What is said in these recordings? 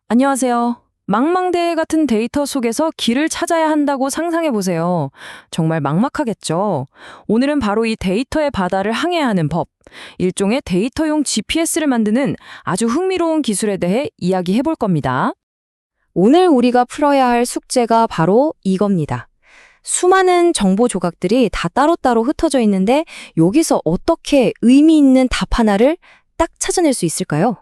안녕하세요. 망망대해 같은 데이터 속에서 길을 찾아야 한다고 상상해 보세요. 정말 막막하겠죠? 오늘은 바로 이 데이터의 바다를 항해하는 법, 일종의 데이터용 GPS를 만드는 아주 흥미로운 기술에 대해 이야기해 볼 겁니다. 오늘 우리가 풀어야 할 숙제가 바로 이겁니다. 수많은 정보 조각들이 다 따로따로 흩어져 있는데 여기서 어떻게 의미 있는 답 하나를 딱 찾아낼 수 있을까요?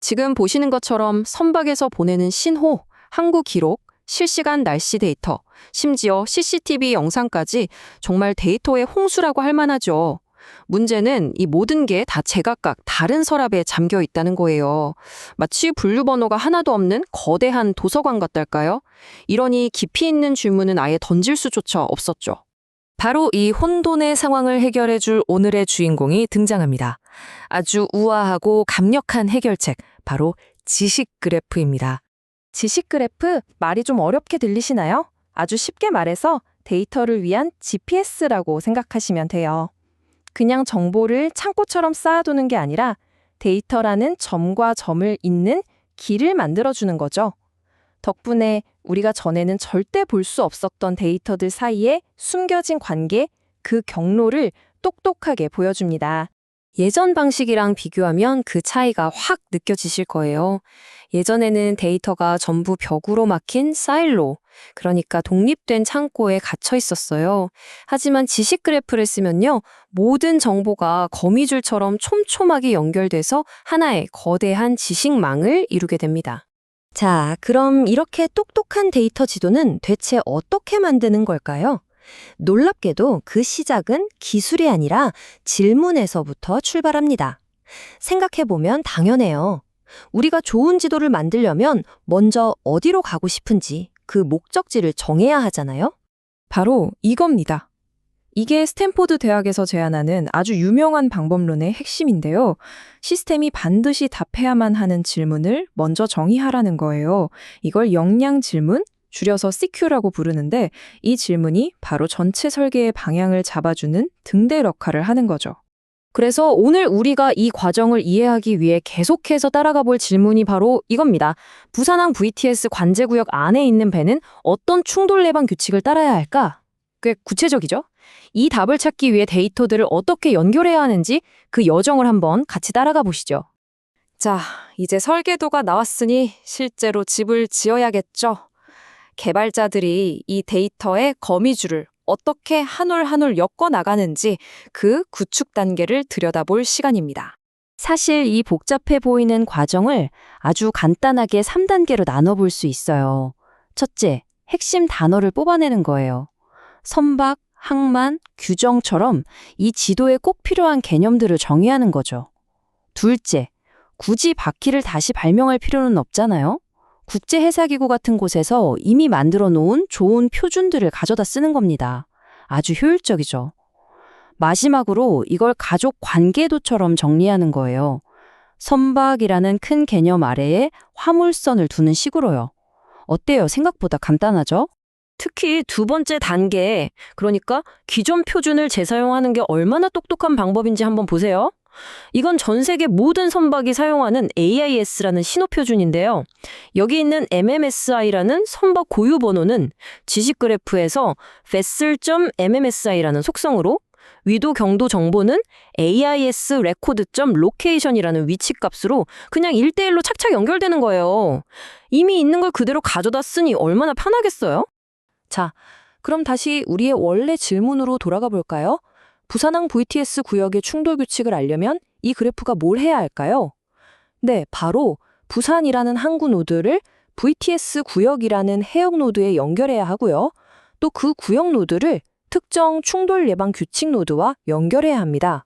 지금 보시는 것처럼 선박에서 보내는 신호, 항구 기록, 실시간 날씨 데이터, 심지어 CCTV 영상까지 정말 데이터의 홍수라고 할 만하죠. 문제는 이 모든 게 다 제각각 다른 서랍에 잠겨 있다는 거예요. 마치 분류 번호가 하나도 없는 거대한 도서관 같달까요? 이러니 깊이 있는 질문은 아예 던질 수조차 없었죠. 바로 이 혼돈의 상황을 해결해 줄 오늘의 주인공이 등장합니다. 아주 우아하고 강력한 해결책, 바로 지식 그래프입니다. 지식 그래프 말이 좀 어렵게 들리시나요? 아주 쉽게 말해서 데이터를 위한 GPS라고 생각하시면 돼요. 그냥 정보를 창고처럼 쌓아두는 게 아니라 데이터라는 점과 점을 잇는 길을 만들어주는 거죠. 덕분에 우리가 전에는 절대 볼 수 없었던 데이터들 사이에 숨겨진 관계, 그 경로를 똑똑하게 보여줍니다. 예전 방식이랑 비교하면 그 차이가 확 느껴지실 거예요. 예전에는 데이터가 전부 벽으로 막힌 사일로, 그러니까 독립된 창고에 갇혀 있었어요. 하지만 지식 그래프를 쓰면요, 모든 정보가 거미줄처럼 촘촘하게 연결돼서 하나의 거대한 지식망을 이루게 됩니다. 자, 그럼 이렇게 똑똑한 데이터 지도는 대체 어떻게 만드는 걸까요? 놀랍게도 그 시작은 기술이 아니라 질문에서부터 출발합니다. 생각해보면 당연해요. 우리가 좋은 지도를 만들려면 먼저 어디로 가고 싶은지 그 목적지를 정해야 하잖아요? 바로 이겁니다. 이게 스탠포드 대학에서 제안하는 아주 유명한 방법론의 핵심인데요. 시스템이 반드시 답해야만 하는 질문을 먼저 정의하라는 거예요. 이걸 역량 질문, 줄여서 CQ라고 부르는데 이 질문이 바로 전체 설계의 방향을 잡아주는 등대 역할을 하는 거죠. 그래서 오늘 우리가 이 과정을 이해하기 위해 계속해서 따라가 볼 질문이 바로 이겁니다. 부산항 VTS 관제구역 안에 있는 배는 어떤 충돌 예방 규칙을 따라야 할까? 꽤 구체적이죠? 이 답을 찾기 위해 데이터들을 어떻게 연결해야 하는지 그 여정을 한번 같이 따라가 보시죠. 자, 이제 설계도가 나왔으니 실제로 집을 지어야겠죠. 개발자들이 이 데이터의 거미줄을 어떻게 한 올 한 올 엮어 나가는지 그 구축 단계를 들여다볼 시간입니다. 사실 이 복잡해 보이는 과정을 아주 간단하게 3단계로 나눠볼 수 있어요. 첫째, 핵심 단어를 뽑아내는 거예요. 선박, 항만, 규정처럼 이 지도에 꼭 필요한 개념들을 정의하는 거죠. 둘째, 굳이 바퀴를 다시 발명할 필요는 없잖아요. 국제해사기구 같은 곳에서 이미 만들어 놓은 좋은 표준들을 가져다 쓰는 겁니다. 아주 효율적이죠. 마지막으로 이걸 가족 관계도처럼 정리하는 거예요. 선박이라는 큰 개념 아래에 화물선을 두는 식으로요. 어때요? 생각보다 간단하죠? 특히 두 번째 단계, 그러니까 기존 표준을 재사용하는 게 얼마나 똑똑한 방법인지 한번 보세요. 이건 전 세계 모든 선박이 사용하는 AIS라는 신호 표준인데요. 여기 있는 MMSI라는 선박 고유 번호는 지식 그래프에서 vessel.mmsi라는 속성으로, 위도 경도 정보는 AIS record.location이라는 위치 값으로 그냥 1대1로 착착 연결되는 거예요. 이미 있는 걸 그대로 가져다 쓰니 얼마나 편하겠어요? 자, 그럼 다시 우리의 원래 질문으로 돌아가 볼까요? 부산항 VTS 구역의 충돌 규칙을 알려면 이 그래프가 뭘 해야 할까요? 네, 바로 부산이라는 항구 노드를 VTS 구역이라는 해역 노드에 연결해야 하고요. 또 그 구역 노드를 특정 충돌 예방 규칙 노드와 연결해야 합니다.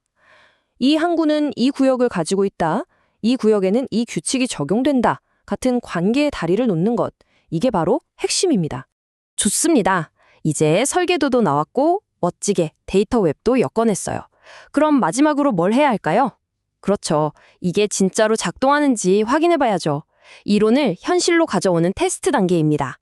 이 항구는 이 구역을 가지고 있다. 이 구역에는 이 규칙이 적용된다. 같은 관계의 다리를 놓는 것. 이게 바로 핵심입니다. 좋습니다. 이제 설계도도 나왔고 멋지게 데이터 웹도 엮어냈어요. 그럼 마지막으로 뭘 해야 할까요? 그렇죠. 이게 진짜로 작동하는지 확인해봐야죠. 이론을 현실로 가져오는 테스트 단계입니다.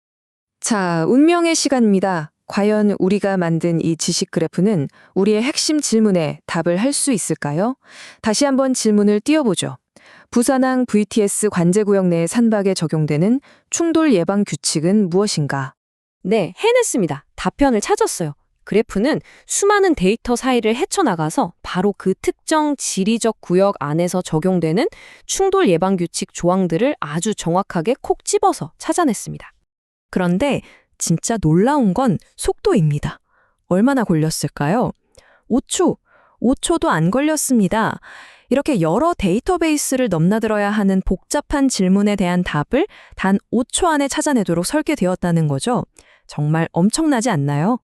자, 운명의 시간입니다. 과연 우리가 만든 이 지식 그래프는 우리의 핵심 질문에 답을 할 수 있을까요? 다시 한번 질문을 띄워보죠. 부산항 VTS 관제구역 내 산박에 적용되는 충돌 예방 규칙은 무엇인가? 네, 해냈습니다. 답변을 찾았어요. 그래프는 수많은 데이터 사이를 헤쳐나가서 바로 그 특정 지리적 구역 안에서 적용되는 충돌 예방 규칙 조항들을 아주 정확하게 콕 집어서 찾아냈습니다. 그런데 진짜 놀라운 건 속도입니다. 얼마나 걸렸을까요? 5초도 안 걸렸습니다. 이렇게 여러 데이터베이스를 넘나들어야 하는 복잡한 질문에 대한 답을 단 5초 안에 찾아내도록 설계되었다는 거죠. 정말 엄청나지 않나요?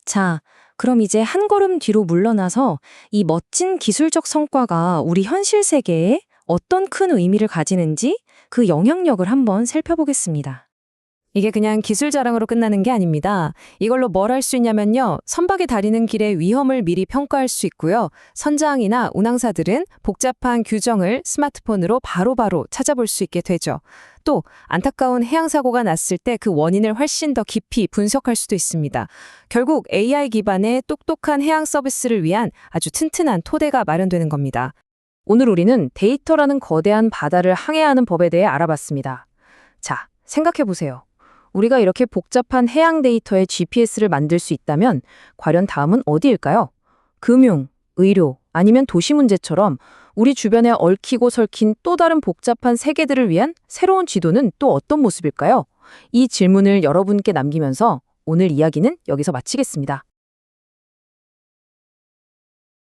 자, 그럼 이제 한 걸음 뒤로 물러나서 이 멋진 기술적 성과가 우리 현실 세계에 어떤 큰 의미를 가지는지 그 영향력을 한번 살펴보겠습니다. 이게 그냥 기술 자랑으로 끝나는 게 아닙니다. 이걸로 뭘 할 수 있냐면요. 선박이 다니는 길의 위험을 미리 평가할 수 있고요. 선장이나 운항사들은 복잡한 규정을 스마트폰으로 바로바로 찾아볼 수 있게 되죠. 또 안타까운 해양사고가 났을 때 그 원인을 훨씬 더 깊이 분석할 수도 있습니다. 결국 AI 기반의 똑똑한 해양 서비스를 위한 아주 튼튼한 토대가 마련되는 겁니다. 오늘 우리는 데이터라는 거대한 바다를 항해하는 법에 대해 알아봤습니다. 자, 생각해보세요. 우리가 이렇게 복잡한 해양 데이터에 GPS를 만들 수 있다면 과연 다음은 어디일까요? 금융, 의료, 아니면 도시 문제처럼 우리 주변에 얽히고 설킨 또 다른 복잡한 세계들을 위한 새로운 지도는 또 어떤 모습일까요? 이 질문을 여러분께 남기면서 오늘 이야기는 여기서 마치겠습니다.